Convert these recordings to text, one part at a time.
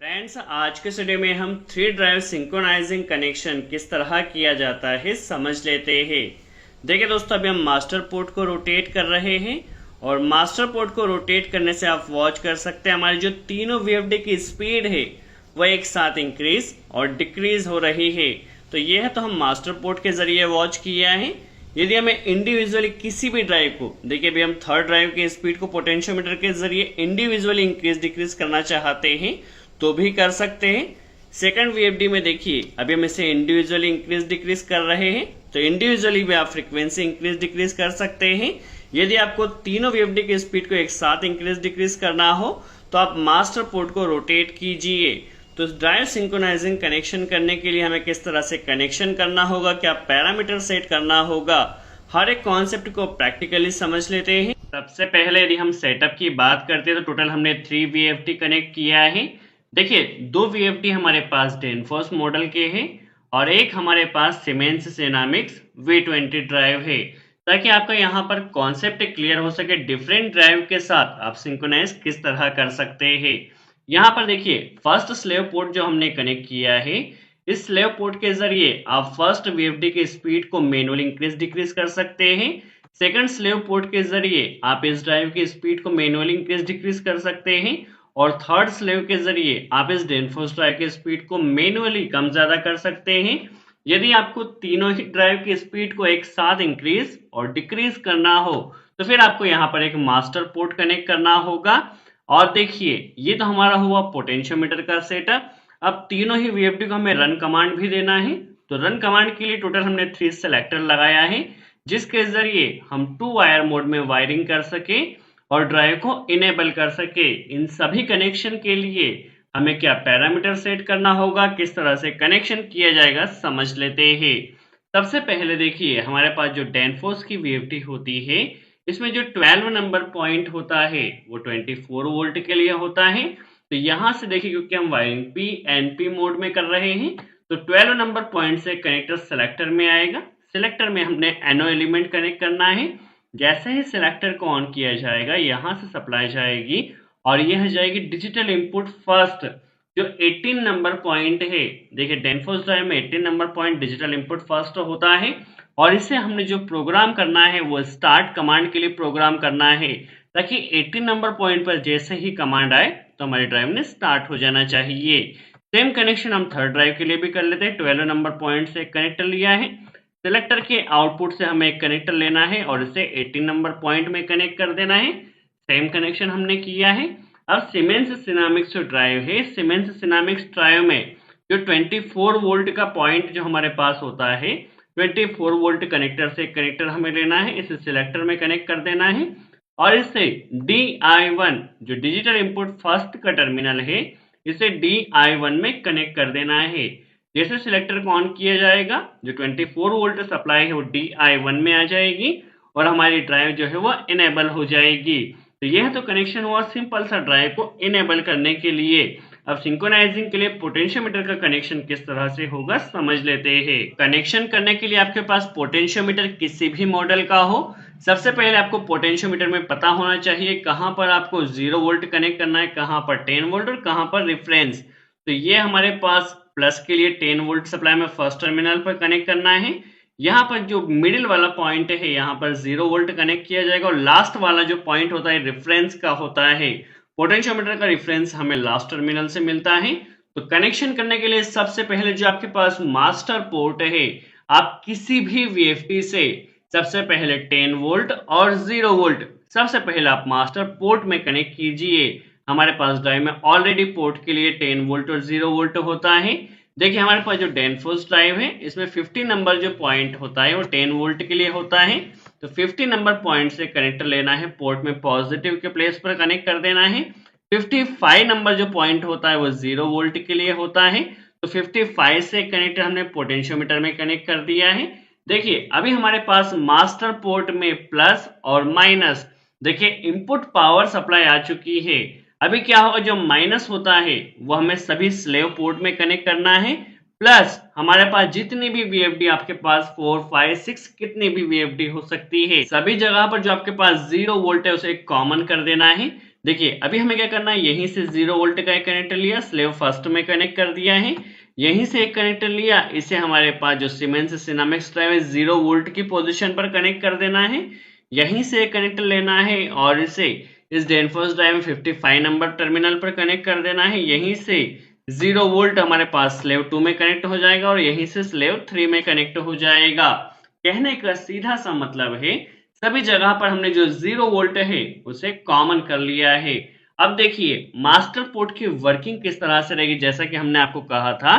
Friends, आज के video में हम 3 ड्राइव सिंक्रोनाइजिंग कनेक्शन किस तरह किया जाता है समझ लेते हैं। देखिए दोस्तों, अभी हम मास्टर पोर्ट को रोटेट कर रहे हैं और मास्टर पोर्ट को रोटेट करने से आप वॉच कर सकते हैं हमारी जो तीनों वीएफडी की स्पीड है वह एक साथ इंक्रीज और डिक्रीज हो रही है। तो यह तो हम मास्टर पोर्ट के जरिए वॉच किया है। यदि हमें इंडिविजुअली किसी भी ड्राइव को, देखिए अभी हम थर्ड ड्राइव के स्पीड को पोटेंशियोमीटर के जरिए इंडिविजुअली इंक्रीज डिक्रीज करना चाहते हैं तो भी कर सकते हैं। सेकंड वीएफडी में देखिए अभी हम इसे इंडिविजुअली इंक्रीज डिक्रीज कर रहे हैं, तो इंडिविजुअली भी आप फ्रीक्वेंसी इंक्रीज डिक्रीज कर सकते हैं। यदि आपको तीनों वीएफडी की स्पीड को एक साथ इंक्रीज डिक्रीज करना हो तो आप मास्टर पोर्ट को रोटेट कीजिए। तो ड्राइव सिंक्रोनाइजिंग कनेक्शन करने के लिए हमें किस तरह से कनेक्शन करना होगा, क्या पैरामीटर सेट करना होगा, हर एक कॉन्सेप्ट को प्रैक्टिकली समझ लेते हैं। सबसे पहले यदि हम सेटअप की बात करते हैं तो टोटल हमने 3 वीएफडी कनेक्ट किया है। देखिए 2 वीएफडी हमारे पास डेनफोर्स मॉडल के हैं और एक हमारे पास सीमेंस सिनेमिक्स V20 ड्राइव है, ताकि आपका यहाँ पर कॉन्सेप्ट क्लियर हो सके। डिफरेंट ड्राइव के साथ आप सिंक्रोनाइज किस तरह कर सकते हैं। यहाँ पर देखिए फर्स्ट स्लेव पोर्ट जो हमने कनेक्ट किया है, इस स्लेव पोर्ट के जरिए आप फर्स्ट वीएफडी की स्पीड को मैनुअली इंक्रीज डिक्रीज कर सकते हैं। सेकंड स्लेव पोर्ट के जरिए आप इस ड्राइव की स्पीड को मैनुअली इंक्रीज डिक्रीज कर सकते हैं और थर्ड स्लेव के जरिए आप इस डेनफोर्स ड्राइव की स्पीड को मैनुअली कम ज्यादा कर सकते हैं। यदि आपको तीनों ही ड्राइव की स्पीड को एक साथ इंक्रीज और डिक्रीज करना हो तो फिर आपको यहाँ पर एक मास्टर पोर्ट कनेक्ट करना होगा। और देखिए ये तो हमारा हुआ पोटेंशियोमीटर का सेटअप। अब तीनों ही वीएफडी को हमें रन कमांड भी देना है, तो रन कमांड के लिए टोटल हमने 3 सेलेक्टर लगाया है, जिसके जरिए हम 2 वायर मोड में वायरिंग कर सके और ड्राइव को इनेबल कर सके। इन सभी कनेक्शन के लिए हमें क्या पैरामीटर सेट करना होगा, किस तरह से कनेक्शन किया जाएगा समझ लेते हैं। सबसे पहले देखिए हमारे पास जो डेनफोर्स की वीएफडी होती है, इसमें जो 12 नंबर पॉइंट होता है वो 24 वोल्ट के लिए होता है। तो यहाँ से देखिए क्योंकि हम वायरिंग PNP मोड में कर रहे हैं तो 12 नंबर पॉइंट से कनेक्टर सेलेक्टर में आएगा। सिलेक्टर में हमने NO एलिमेंट कनेक्ट करना है। जैसे ही सिलेक्टर को ऑन किया जाएगा यहाँ से सप्लाई जाएगी और यह जाएगी डिजिटल इनपुट फर्स्ट जो 18 नंबर पॉइंट है। देखिए डेनफोर्स ड्राइव में 18 number point digital input first होता है और इसे हमने जो प्रोग्राम करना है वो स्टार्ट कमांड के लिए प्रोग्राम करना है, ताकि 18 नंबर पॉइंट पर जैसे ही कमांड आए तो हमारी ड्राइव ने स्टार्ट हो जाना चाहिए। सेम कनेक्शन हम थर्ड ड्राइव के लिए भी कर लेते हैं। 12 नंबर पॉइंट से कनेक्टर लिया है, सिलेक्टर के आउटपुट से हमें एक कनेक्टर लेना है और इसे 18 नंबर पॉइंट में कनेक्ट कर देना है। सेम कनेक्शन हमने किया है। अब सीमेंस सिनेमिक्स जो ड्राइव है, सीमेंस सिनेमिक्स ड्राइव में जो 24 वोल्ट का पॉइंट जो हमारे पास होता है, 24 वोल्ट कनेक्टर से कनेक्टर हमें लेना है, इसे सिलेक्टर में कनेक्ट कर देना है और इसे DI1 जो डिजिटल इनपुट फर्स्ट का टर्मिनल है, इसे DI1 में कनेक्ट कर देना है। जैसे सिलेक्टर को ऑन किया जाएगा जो 24 वोल्ट सप्लाई है वो DI1 में आ जाएगी और हमारी ड्राइव जो है वो इनेबल हो जाएगी। तो यह तो कनेक्शन हुआ सिंपल सा ड्राइव को इनेबल करने के लिए। अब सिंक्रोनाइजिंग के लिए पोटेंशियोमीटर का कनेक्शन किस तरह से होगा समझ लेते हैं। कनेक्शन करने के लिए आपके पास पोटेंशियोमीटर किसी भी मॉडल का हो, सबसे पहले आपको पोटेंशियोमीटर में पता होना चाहिए कहाँ पर आपको 0 वोल्ट कनेक्ट करना है, कहाँ पर 10 वोल्ट और कहाँ पर रेफरेंस। तो ये हमारे पास प्लस के लिए 10 वोल्ट सप्लाई में फर्स्ट टर्मिनल पर कनेक्ट करना है। यहाँ पर जो मिडिल वाला पॉइंट है यहाँ पर 0 वोल्ट कनेक्ट किया जाएगा और लास्ट वाला जो पॉइंट होता है रेफरेंस का होता है। पोटेंशियोमीटर का रेफरेंस हमें लास्ट टर्मिनल से मिलता है। तो कनेक्शन करने के लिए सबसे पहले जो आपके पास मास्टर पोर्ट है, आप किसी भी वीएफडी से सबसे पहले 10 वोल्ट और 0 वोल्ट सबसे पहले आप मास्टर पोर्ट में कनेक्ट कीजिए। हमारे पास ड्राइव में ऑलरेडी पोर्ट के लिए 10 वोल्ट और 0 वोल्ट होता है। देखिए हमारे पास जो डेनफोर्स ड्राइव है इसमें 50 नंबर जो पॉइंट होता है वो 10 वोल्ट के लिए होता है। तो 50 नंबर पॉइंट से कनेक्टर लेना है, पोर्ट में पॉजिटिव के प्लेस पर कनेक्ट कर देना है। 55 नंबर जो पॉइंट होता है वो 0 वोल्ट के लिए होता है। तो 55 से कनेक्टर हमने पोटेंशियोमीटर में कनेक्ट कर दिया है। देखिए अभी हमारे पास मास्टर पोर्ट में प्लस और माइनस, देखिए इनपुट पावर सप्लाई आ चुकी है। अभी क्या होगा, जो माइनस होता है वो हमें सभी स्लेव पोर्ट में कनेक्ट करना है, प्लस हमारे पास जितनी भी वीएफडी आपके पास 4, 5, 6 कितनी भी वीएफडी हो सकती है, सभी जगह पर जो आपके पास 0 वोल्ट है उसे कॉमन कर देना है। देखिए अभी हमें क्या करना है, यहीं से 0 वोल्ट का एक कनेक्टर लिया, स्लेव फर्स्ट में कनेक्ट कर दिया है, यहीं से एक कनेक्टर लिया, इसे हमारे पास जो सीमेंस सिनेमैक्स ड्राइव है 0 वोल्ट की पोजीशन पर कनेक्ट कर देना है, यहीं से एक कनेक्टर लेना है और इसे इस डेनफोर्स ड्राइव में 55 नंबर टर्मिनल पर कनेक्ट कर देना है, यहीं से 0 वोल्ट हमारे पास स्लेव 2 में कनेक्ट हो जाएगा और यहीं से स्लेव 3 में कनेक्ट हो जाएगा। कहने का सीधा सा मतलब है सभी जगह पर हमने जो 0 वोल्ट है उसे कॉमन कर लिया है। अब देखिए मास्टर पोर्ट की वर्किंग किस तरह से रहेगी। जैसा कि हमने आपको कहा था,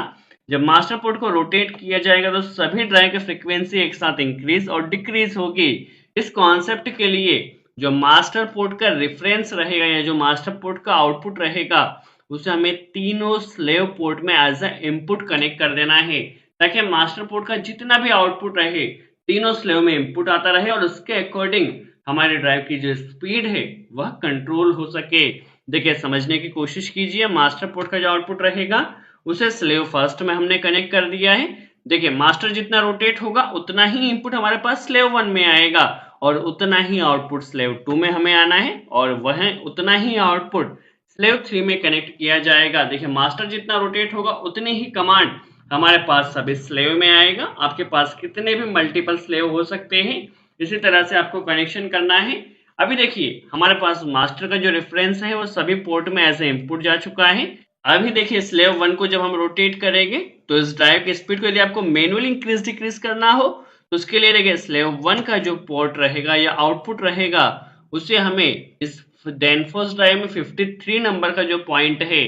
जब मास्टर पोर्ट को रोटेट किया जाएगा तो सभी ड्राइव की फ्रीक्वेंसी एक साथ इंक्रीज और डिक्रीज होगी। इस कॉन्सेप्ट के लिए जो मास्टर पोर्ट का रेफरेंस रहेगा या जो मास्टर पोर्ट का आउटपुट रहेगा उसे हमें तीनों स्लेव पोर्ट में एज ए इनपुट कनेक्ट कर देना है, ताकि मास्टर पोर्ट का जितना भी आउटपुट रहे तीनों स्लेव में इनपुट आता रहे और उसके अकॉर्डिंग हमारे ड्राइव की जो स्पीड है वह कंट्रोल हो सके। देखिए समझने की कोशिश कीजिए, मास्टर पोर्ट का जो आउटपुट रहेगा उसे स्लेव फर्स्ट में हमने कनेक्ट कर दिया है। देखिए मास्टर जितना रोटेट होगा उतना ही इनपुट हमारे पास स्लेव 1 में आएगा और उतना ही आउटपुट स्लेव 2 में हमें आना है और वह उतना ही आउटपुट स्लेव 3 में कनेक्ट किया जाएगा। देखिए मास्टर जितना रोटेट होगा उतनी ही कमांड हमारे पास सभी स्लेव में आएगा। आपके पास कितने भी मल्टीपल स्लेव हो सकते हैं, इसी तरह से आपको कनेक्शन करना है। अभी देखिए हमारे पास मास्टर का जो रेफरेंस है वो सभी पोर्ट में एज ए इनपुट जा चुका है। अभी देखिए स्लेव 1 को जब हम रोटेट करेंगे तो इस ड्राइव की स्पीड को यदि आपको मैनुअली इंक्रीज डिक्रीज करना हो तो उसके लिए देखिए स्लेव 1 का जो पोर्ट रहेगा या आउटपुट रहेगा उसे हमें इस डेनफोर्स ड्राइव में 53 नंबर का जो पॉइंट है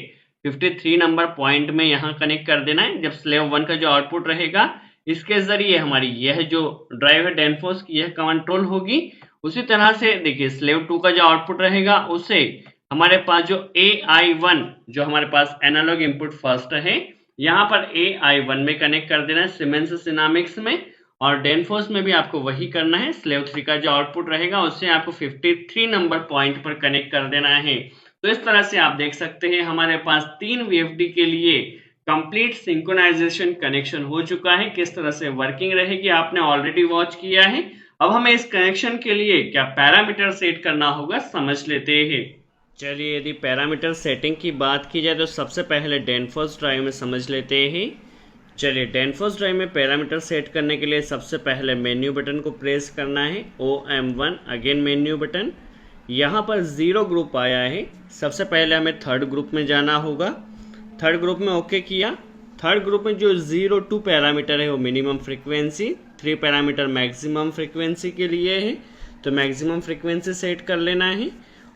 53 नंबर पॉइंट में यहाँ कनेक्ट कर देना है। जब स्लेव 1 का जो आउटपुट रहेगा इसके जरिए हमारी यह जो ड्राइव है डेनफोर्स की यह कंट्रोल होगी। उसी तरह से देखिए स्लेव 2 का जो आउटपुट रहेगा उसे हमारे पास जो AI1 जो हमारे पास एनालॉग इनपुट फर्स्ट है यहाँ पर AI1 में कनेक्ट कर देना है सीमेंस सिनेमैक्स में, और डेनफोर्स में भी आपको वही करना है। स्लेव 3 का जो आउटपुट रहेगा उससे आपको 53 नंबर पॉइंट पर कनेक्ट कर देना है। तो इस तरह से आप देख सकते हैं हमारे पास 3 VFD के लिए कंप्लीट सिंक्रोनाइजेशन कनेक्शन हो चुका है। किस तरह से वर्किंग रहेगी आपने ऑलरेडी वॉच किया है। अब हमें इस कनेक्शन के लिए क्या पैरामीटर सेट करना होगा समझ लेते हैं। चलिए यदि पैरामीटर सेटिंग की बात की जाए तो सबसे पहले डेनफोर्स ड्राइव में समझ लेते हैं। चलिए डेनफोर्स ड्राइव में पैरामीटर सेट करने के लिए सबसे पहले मेन्यू बटन को प्रेस करना है, OM1 अगेन मेन्यू बटन। यहाँ पर 0 ग्रुप आया है, सबसे पहले हमें थर्ड ग्रुप में जाना होगा। थर्ड ग्रुप में ओके किया। थर्ड ग्रुप में जो 0-2 पैरामीटर है वो minimum frequency, 3 parameter maximum frequency के लिए है, तो मैक्सिमम फ्रीक्वेंसी सेट कर लेना है।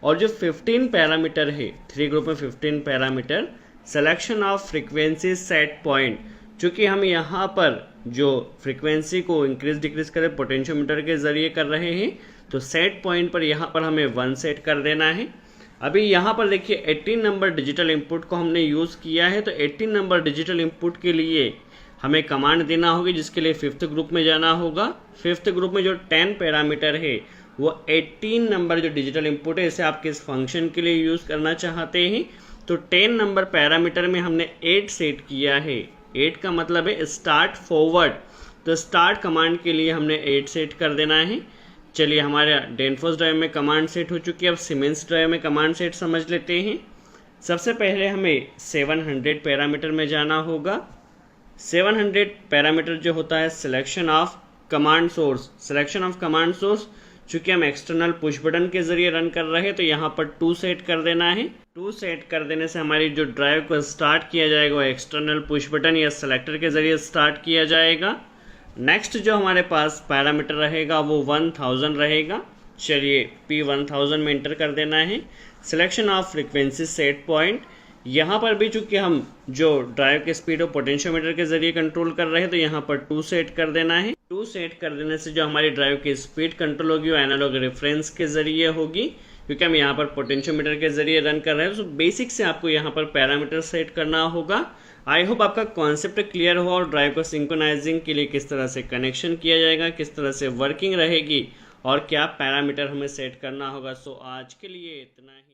और जो 15 पैरामीटर है 3 ग्रुप में 15 parameter selection of frequency set point, चूँकि हम यहाँ पर जो फ्रीक्वेंसी को इंक्रीज डिक्रीज करें पोटेंशियोमीटर के जरिए कर रहे हैं तो सेट पॉइंट पर यहाँ पर हमें 1 सेट कर देना है। अभी यहाँ पर देखिए 18 नंबर डिजिटल इनपुट को हमने यूज़ किया है, तो 18 नंबर डिजिटल इनपुट के लिए हमें कमांड देना होगी जिसके लिए 5th ग्रुप में जाना होगा। 5th ग्रुप में जो 10 पैरामीटर है वो 18 नंबर जो डिजिटल इनपुट है इसे आप किस फंक्शन के लिए यूज़ करना चाहते हैं, तो 10 नंबर पैरामीटर में हमने 8 सेट किया है। 8 का मतलब है स्टार्ट फॉरवर्ड, तो स्टार्ट कमांड के लिए हमने 8 सेट कर देना है। चलिए हमारे डेनफोर्स ड्राइव में कमांड सेट हो चुकी है। अब सीमेंस ड्राइव में कमांड सेट समझ लेते हैं। सबसे पहले हमें 700 पैरामीटर में जाना होगा। 700 पैरामीटर जो होता है selection of command source. Selection of command source चूँकि हम एक्सटर्नल पुश बटन के जरिए रन कर रहे हैं तो यहाँ पर 2 सेट कर देना है। 2 सेट कर देने से हमारी जो ड्राइव को स्टार्ट किया जाएगा वो एक्सटर्नल पुश बटन या सेलेक्टर के जरिए स्टार्ट किया जाएगा। नेक्स्ट जो हमारे पास पैरामीटर रहेगा वो 1000 रहेगा। चलिए P1000 में इंटर कर देना है। Selection of frequency set point, यहाँ पर भी चूँकि हम जो ड्राइव के स्पीड और पोटेंशियोमीटर के जरिए कंट्रोल कर रहे हैं तो यहाँ पर 2 सेट कर देना है। 2 सेट कर देने से जो हमारी ड्राइव की स्पीड कंट्रोल होगी वो एनालॉग रेफरेंस के जरिए होगी, क्योंकि हम यहाँ पर पोटेंशियोमीटर के जरिए रन कर रहे हैं। तो बेसिक से आपको यहाँ पर पैरामीटर सेट करना होगा। आई होप आपका कॉन्सेप्ट क्लियर हो और ड्राइव को सिंक्रोनाइजिंग के लिए किस तरह से कनेक्शन किया जाएगा, किस तरह से वर्किंग रहेगी और क्या पैरामीटर हमें सेट करना होगा। सो आज के लिए इतना ही।